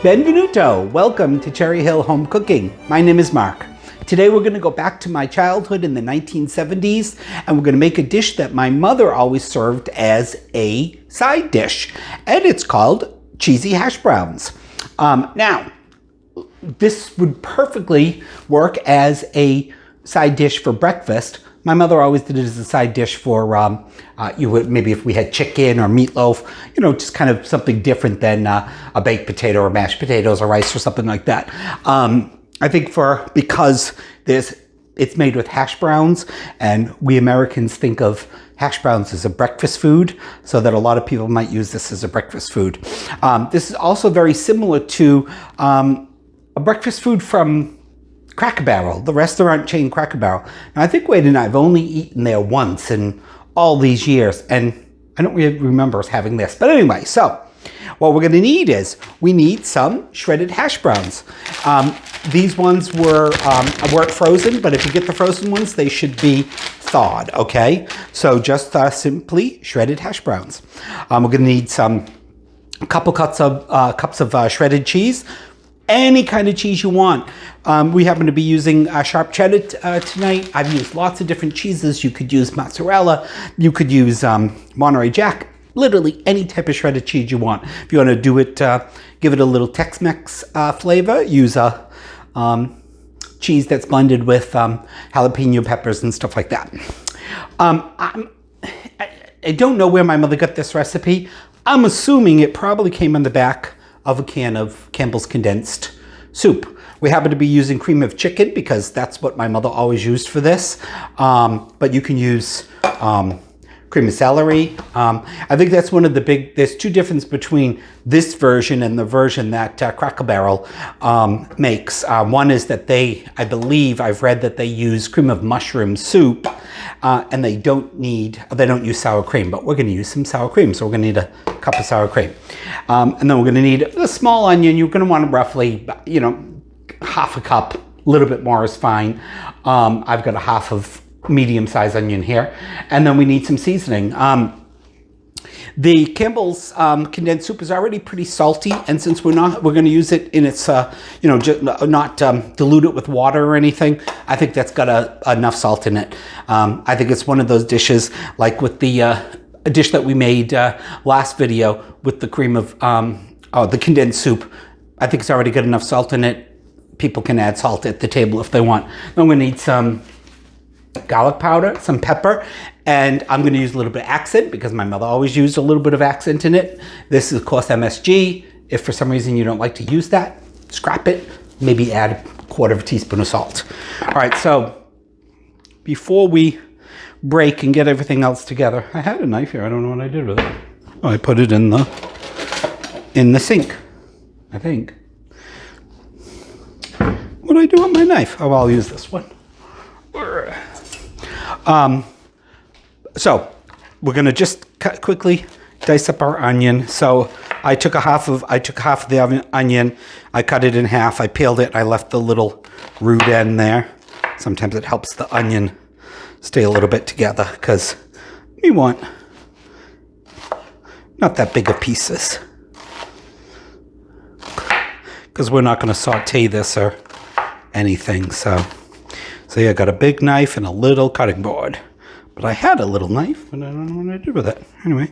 Benvenuto! Welcome to Cherry Hill Home Cooking. My name is Mark. Today we're going to go back to my childhood in the 1970s and we're going to make a dish that my mother always served as a side dish. And it's called cheesy hash browns. Now, this would perfectly work as a side dish for breakfast. My mother always did it as a side dish for, maybe if we had chicken or meatloaf, just kind of something different than a baked potato or mashed potatoes or rice or something like that. I think because it's made with hash browns, and we Americans think of hash browns as a breakfast food, so that a lot of people might use this as a breakfast food. This is also very similar to a breakfast food from Cracker Barrel, the restaurant chain Cracker Barrel. Now, I think Wade and I have only eaten there once in all these years, and I don't really remember us having this. But anyway, so what we're going to need is we need some shredded hash browns. These ones weren't frozen, but if you get the frozen ones, they should be thawed, okay? So just simply shredded hash browns. We're going to need a couple cups of shredded cheese. Any kind of cheese you want. We happen to be using sharp cheddar tonight. I've used lots of different cheeses. You could use mozzarella. You could use Monterey Jack. Literally any type of shredded cheese you want. If you want to do it, give it a little Tex-Mex flavor, use a cheese that's blended with jalapeno peppers and stuff like that. I don't know where my mother got this recipe. I'm assuming it probably came on the back of a can of Campbell's condensed soup. We happen to be using cream of chicken because that's what my mother always used for this. But you can use cream of celery. I think that's one of there's two differences between this version and the version that Cracker Barrel makes. One is that I believe I've read that they use cream of mushroom soup and they don't use sour cream, but we're going to use some sour cream. So we're going to need a cup of sour cream. And then we're going to need a small onion. You're going to want roughly, half a cup, a little bit more is fine. I've got a half of medium-sized onion here. And then we need some seasoning. The Campbell's condensed soup is already pretty salty, and since we're going to use it in its, not dilute it with water or anything, I think that's got enough salt in it. I think it's one of those dishes, like with the dish that we made last video with the cream of, the condensed soup. I think it's already got enough salt in it. People can add salt at the table if they want. Then we need some garlic powder, some pepper, and I'm going to use a little bit of accent because my mother always used a little bit of accent in it. This is, of course, MSG. If for some reason you don't like to use that, scrap it. Maybe add a quarter of a teaspoon of salt. All right, so before we break and get everything else together, I had a knife here. I don't know what I did with it. Oh, I put it in the sink, I think. What do I do with my knife? Oh, I'll use this one. So we're going to just quickly dice up our onion. So I took half of the onion. I cut it in half. I peeled it. I left the little root end there. Sometimes it helps the onion stay a little bit together because we want not that big of pieces, because we're not going to saute this or anything. So yeah, I got a big knife and a little cutting board. But I had a little knife, and I don't know what I did with it. Anyway.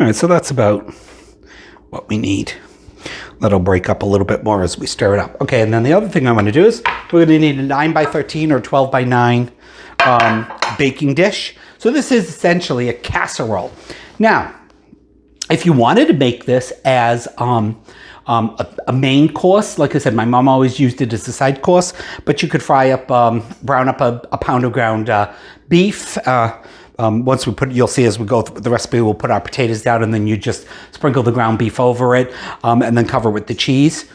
All right, so that's about what we need. That'll break up a little bit more as we stir it up. Okay, and then the other thing I want to do is we're going to need a 9 by 13 or 12 by 9 baking dish. So this is essentially a casserole. Now, if you wanted to make this as a main course, like I said, my mom always used it as a side course, but you could brown up a pound of ground beef. Once you'll see as we go through the recipe, we'll put our potatoes down and then you just sprinkle the ground beef over it and then cover with the cheese.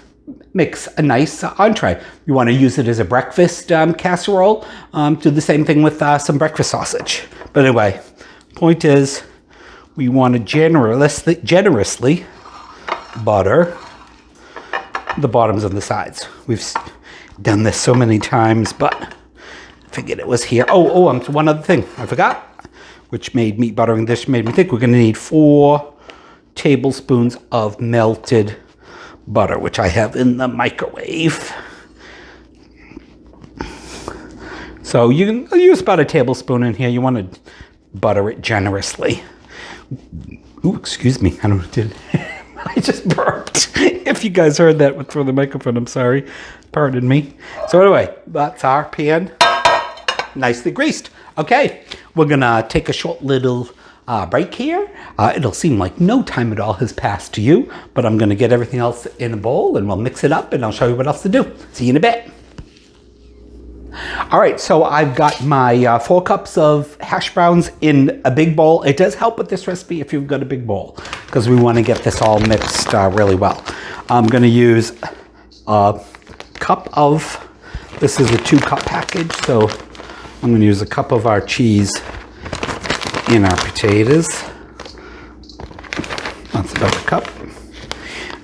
Makes a nice entree. You want to use it as a breakfast casserole, do the same thing with some breakfast sausage. But anyway, point is we want to generously butter the bottoms and the sides. We've done this so many times, but I figured it was here. One other thing I forgot, which made meat buttering this made me think we're going to need 4 tablespoons of melted butter, which I have in the microwave. So you can use about a tablespoon in here. You want to butter it generously. Ooh, excuse me. I don't know what did. I just burped. If you guys heard that through the microphone, I'm sorry. Pardon me. So anyway, that's our pan. Nicely greased. Okay, we're going to take a short little break here. It'll seem like no time at all has passed to you, but I'm going to get everything else in a bowl and we'll mix it up and I'll show you what else to do. See you in a bit. All right, so I've got my 4 cups of hash browns in a big bowl. It does help with this recipe if you've got a big bowl because we want to get this all mixed really well. I'm going to use a cup of, this is a 2-cup package, so I'm going to use a cup of our cheese in our potatoes. That's about a cup.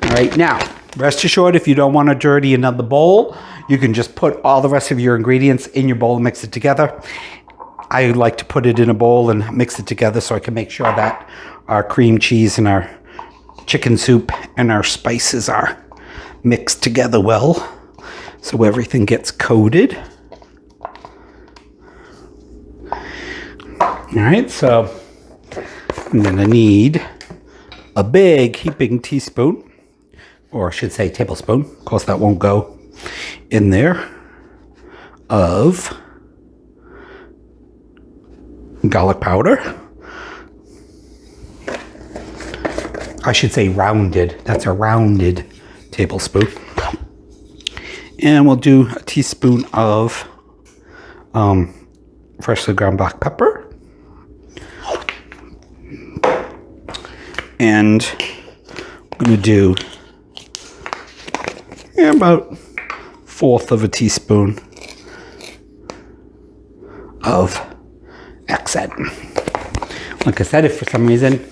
All right, now, rest assured if you don't want to dirty another bowl, you can just put all the rest of your ingredients in your bowl and mix it together. I like to put it in a bowl and mix it together so I can make sure that our cream cheese and our chicken soup and our spices are mixed together well so everything gets coated. All right, so I'm gonna need a big heaping teaspoon, or I should say tablespoon, of course that won't go in there, of garlic powder. I should say rounded. That's a rounded tablespoon. And we'll do a teaspoon of freshly ground black pepper. And I'm going to do about 1/4 of a teaspoon of accent. Like I said, if for some reason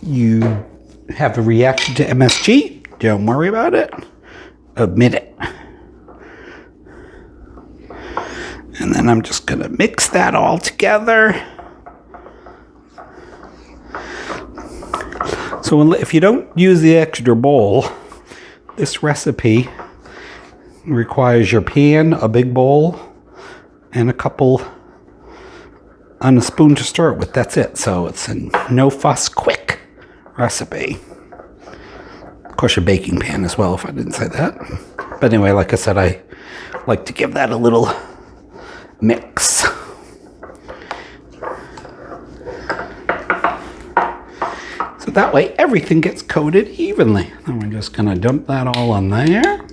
you have a reaction to MSG, don't worry about it. Admit it. And then I'm just going to mix that all together. So if you don't use the extra bowl, this recipe requires your pan, a big bowl, and a couple on a spoon to stir it with. That's it. So it's a no fuss, quick recipe. Of course, your baking pan as well, if I didn't say that. But anyway, like I said, I like to give that a little mix. So that way everything gets coated evenly. And we're just going to dump that all on there.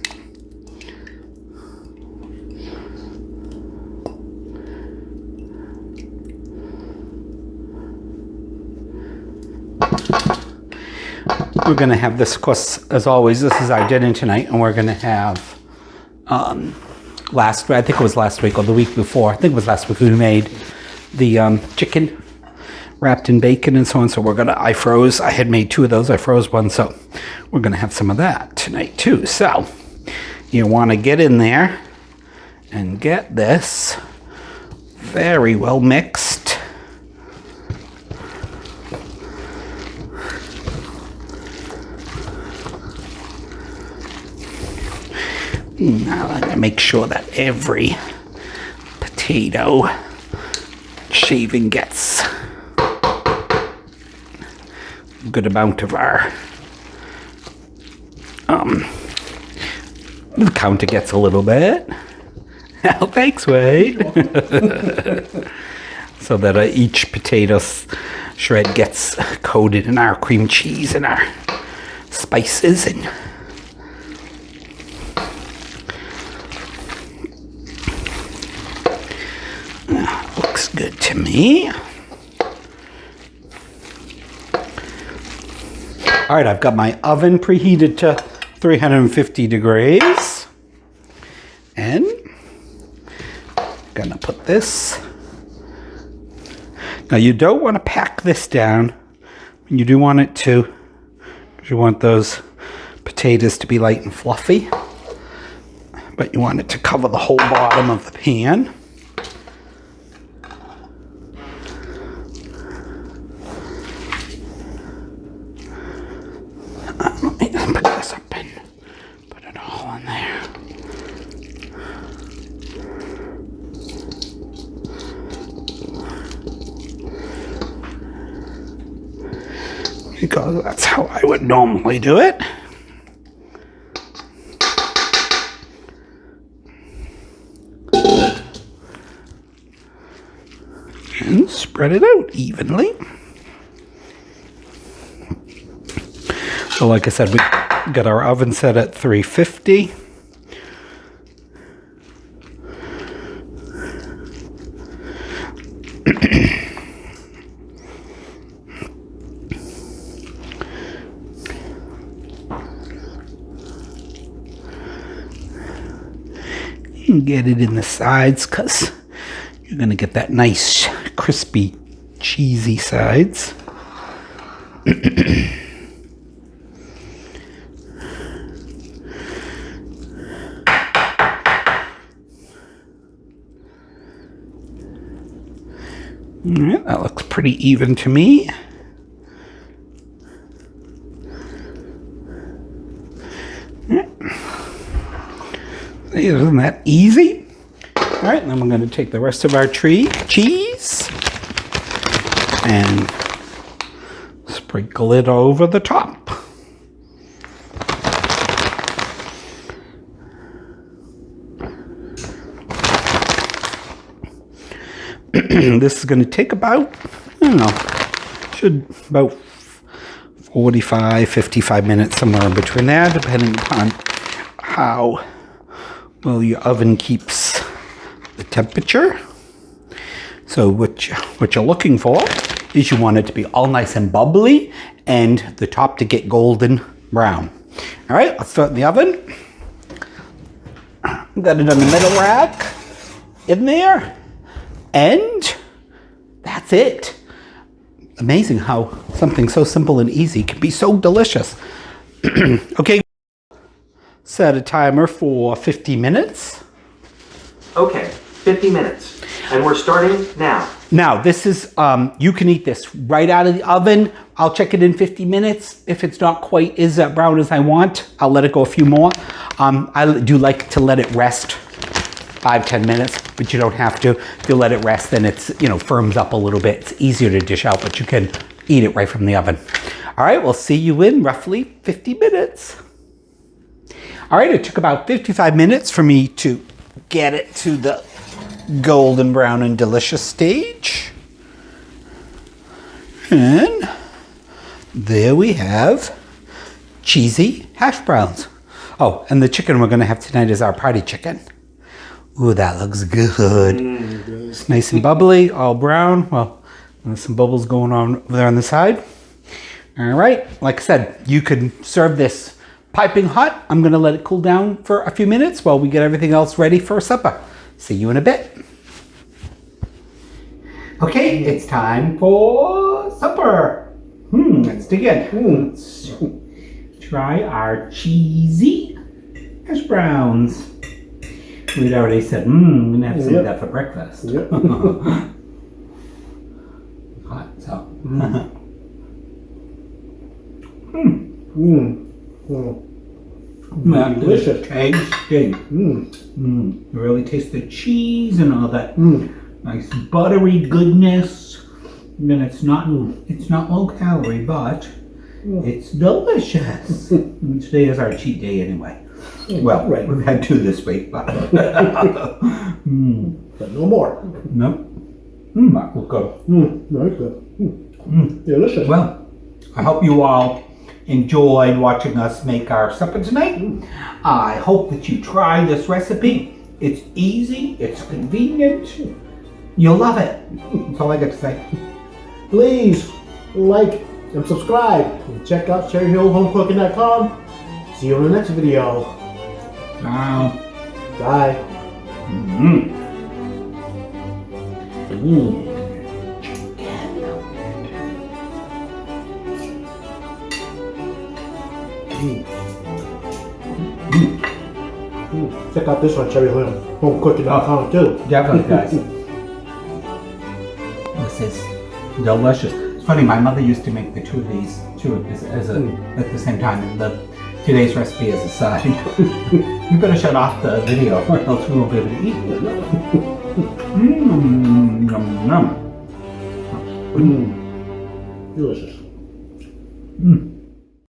We're going to have this, of course, as always, this is our dinner tonight, and we're going to have, I think it was last week or the week before, I think it was last week we made the chicken wrapped in bacon and so on. So I had made 2 of those. I froze one, so we're going to have some of that tonight too. So you want to get in there and get this very well mixed. Now I'm going to make sure that every potato shaving gets a good amount of our, the counter gets a little bit. Oh, thanks, Wade. So that each potato shred gets coated in our cream cheese and our spices and looks good to me. All right, I've got my oven preheated to 350 degrees. And I'm gonna put this. Now you don't want to pack this down. You do want it to, because you want those potatoes to be light and fluffy. But you want it to cover the whole bottom of the pan. because that's how I would normally do it. And spread it out evenly. So like I said, we got our oven set at 350. And get it in the sides because you're going to get that nice crispy cheesy sides. Alright, that looks pretty even to me. Isn't that easy? Alright, then we're going to take the rest of our cheese and sprinkle it over the top. This is going to take about, I don't know, about 45, 55 minutes, somewhere in between there, depending upon how well your oven keeps the temperature. So what you're looking for is you want it to be all nice and bubbly and the top to get golden brown. All right, let's start in the oven. Got it on the middle rack in there. And that's it. Amazing how something so simple and easy can be so delicious. Okay, set a timer for 50 minutes. Okay, 50 minutes. And we're starting now. Now, this is, you can eat this right out of the oven. I'll check it in 50 minutes. If it's not quite as brown as I want, I'll let it go a few more. I do like to let it rest 5-10 minutes, but you don't have to. If you let it rest, then it's, firms up a little bit. It's easier to dish out, but you can eat it right from the oven. All right, we'll see you in roughly 50 minutes. All right, it took about 55 minutes for me to get it to the golden brown and delicious stage. And there we have cheesy hash browns. Oh, and the chicken we're going to have tonight is our party chicken. Ooh, that looks good. It's nice and bubbly, all brown. Well, there's some bubbles going on over there on the side. All right, like I said, you could serve this piping hot. I'm gonna let it cool down for a few minutes while we get everything else ready for supper. See you in a bit. Okay, it's time for supper. Let's dig in. Let's try our cheesy hash browns. We'd already said, I'm gonna have to save that for breakfast. Yep. Hot, so. Delicious. Tasty. You really taste the cheese and all that nice buttery goodness. And it's not low calorie, but it's delicious. And today is our cheat day anyway. Well, right. We've had 2 this week, but but no more. No. That was good. Very good. Delicious. Well, I hope you all enjoyed watching us make our supper tonight. I hope that you try this recipe. It's easy. It's convenient. You'll love it. That's all I got to say. Please like and subscribe. And check out cherryhillhomecooking.com. See you in the next video. Wow. Bye. Check out this on cherryhillhomecooking.com too. Definitely, guys. This is delicious. It's funny, my mother used to make the 2 of these at the same time, and today's recipe as a side. You better shut off the video or else we won't be able to eat. Delicious. Mm.